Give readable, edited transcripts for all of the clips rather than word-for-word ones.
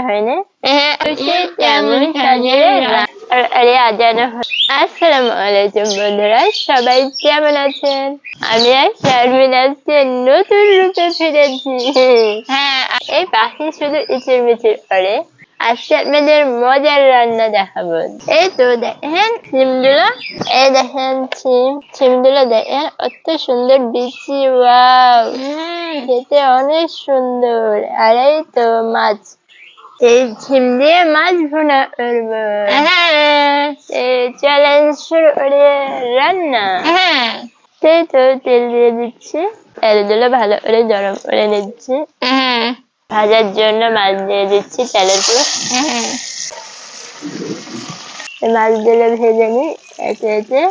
হয়নি। খুশি তেমন সাজে আরে আজানো আসসালামু আলাইকুম বন্ধুরা, সবাই কেমন আছেন? আমি আর শারমিন আজকে নতুন রূপে ফিরেছি। এই পাখি শুধু ইচির মিচির করে। আজকে আপনাদের মজার রান্না দেখাবো। এই তো দেখেন সিমগুলো, এই দেখেন সিমগুলো দেখেন কত সুন্দর বিচি, ওয়াও খেতে অনেক সুন্দর। আর এই তো মাছ, এই ঝিম দিয়ে মাছ ভুনা করবো। চ্যালেঞ্জ শুরু করে রান্না। সেই তো তেল দিয়ে দিচ্ছি, তেলগুলো ভালো করে গরম করে নিচ্ছি। ভাজার জন্য মাছ দিয়ে দিচ্ছি তেলের উপর। মাছগুলো ভেজে নি একে একে।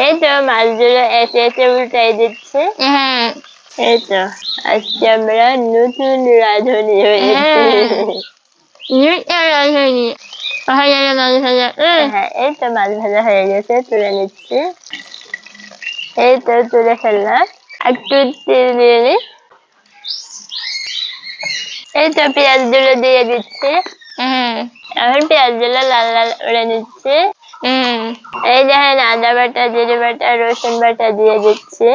এই তো মাছগুলো একে একে উল্টাই দিচ্ছি। এই তো আজকে আমরা নতুন রাঁধুনি হয়েছি। হ্যাঁ, এই তো মাছ ভাজা হয়ে গেছে, তুলে নিচ্ছি। এই তো তুলে ফেললাম, একটু তেল দিয়ে নি। এই তো পেঁয়াজ গুলো দিয়ে দিচ্ছি। এখন পেঁয়াজ গুলো লাল লাল করে নিচ্ছি। এই দেখেন আদা বাটা, জিরে বাটা, রসুন বাটা দিয়ে দিচ্ছি।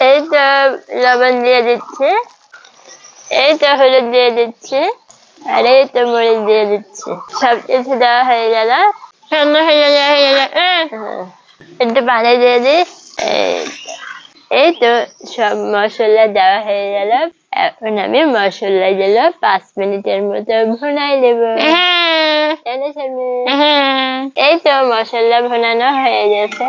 এই তো লবণ দিয়ে দিচ্ছি। এই তো হলুদ দিয়ে দিচ্ছি। আর এই তো মরিচ দিয়ে দিচ্ছি। সবকিছু দেওয়া হয়ে গেল, একটু পানি দিয়ে দিই। এই তো সব মশলা দেওয়া হয়ে গেল। এখন আমি মশলা গুলো 5 মিনিটের মতো ভুনাই নেব। এই তো মশলা ভুনানো হয়ে গেছে।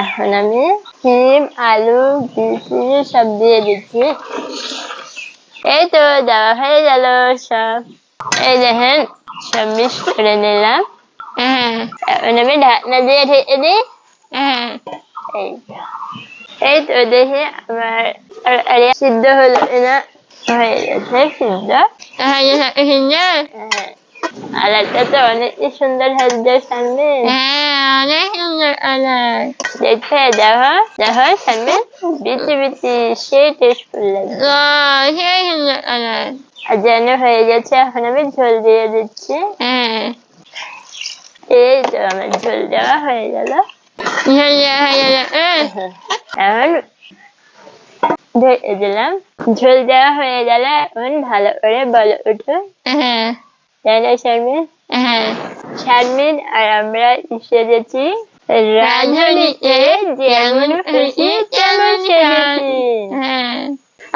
এখন আমি সিম, আলু, বিচি সব দিয়ে দিচ্ছি। এই তো দেওয়া হয়ে গেল সব। এই দেখেন সব মিক্স করে নিলাম। এখন আমি ঢাকনা দিয়ে ঢেকে দিই। এই তো দেখি আমার সিদ্ধ হলো না, হয়ে গেছে সিদ্ধ। আলাদা তো অনেক সুন্দর হচ্ছে শারমিন। অনেক সুন্দর আলাদ দেখতে। দেখো দেখো শারমিন, বিচি বিচি সেই টেস্টফুল লাগছে। আর যেন হয়ে গেছে, এখন আমি ঝোল দিয়ে দিচ্ছি। এই তো আমার ঝোল দেওয়া হয়ে গেল। এখন ঢেকে দিলাম। ঝোল দেওয়া হয়ে গেলে এখন ভালো করে বলে উঠো, তাই না শারমিন? শারমিন আর আমরা এসেছি রাঁধুনিতে, যেমন খুশি তেমন সেজেছি।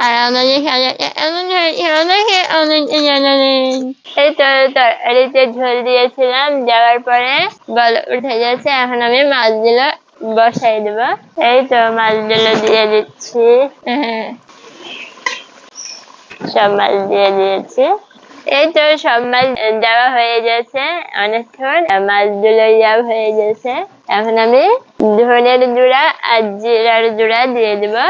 আর আমাদের সাজাতে এমন হয়েছে অনেকে অনেকে জানালেন। এই তো তরকারিতে ঝোল দিয়েছিলাম, দেওয়ার পরে বলে উঠে গেছে। এখন আমি মাছগুলো বসাই দেবো। এই তো মাছগুলো দিয়ে দিচ্ছি। সব মাছ দিয়ে দিয়েছি। এই তো সব মাছ দেওয়া হয়ে গেছে অনেকক্ষণ, মাছগুলো দেওয়া হয়ে গেছে। এখন আমি ধনের গুঁড়া আর জিরার গুঁড়া দিয়ে দেবো।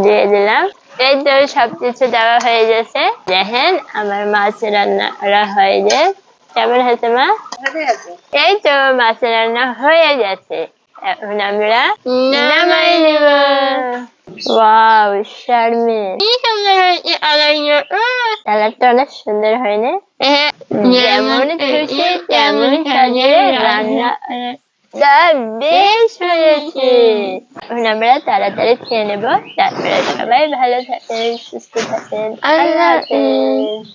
দিয়ে দিলাম। এই তো সবকিছু দেওয়া হয়ে গেছে। দেখেন আমার মাছ রান্না করা হয়ে গেছে। কেমন হয়েছে মা? এই তো মাছ রান্না হয়ে গেছে। এখন আমরা নামাই নেব। ওয়াও শারমিন, কি সুন্দর হয়েছে কালারটা, অনেক সুন্দর হয়নি? যেমন খুশি তেমন সাজে রান্না বেশ হয়েছে। এখন আমরা তাড়াতাড়ি খেয়ে নেবো। তারপরে সবাই ভালো থাকেন, সুস্থ থাকেন। আল্লাহ হাফেজ।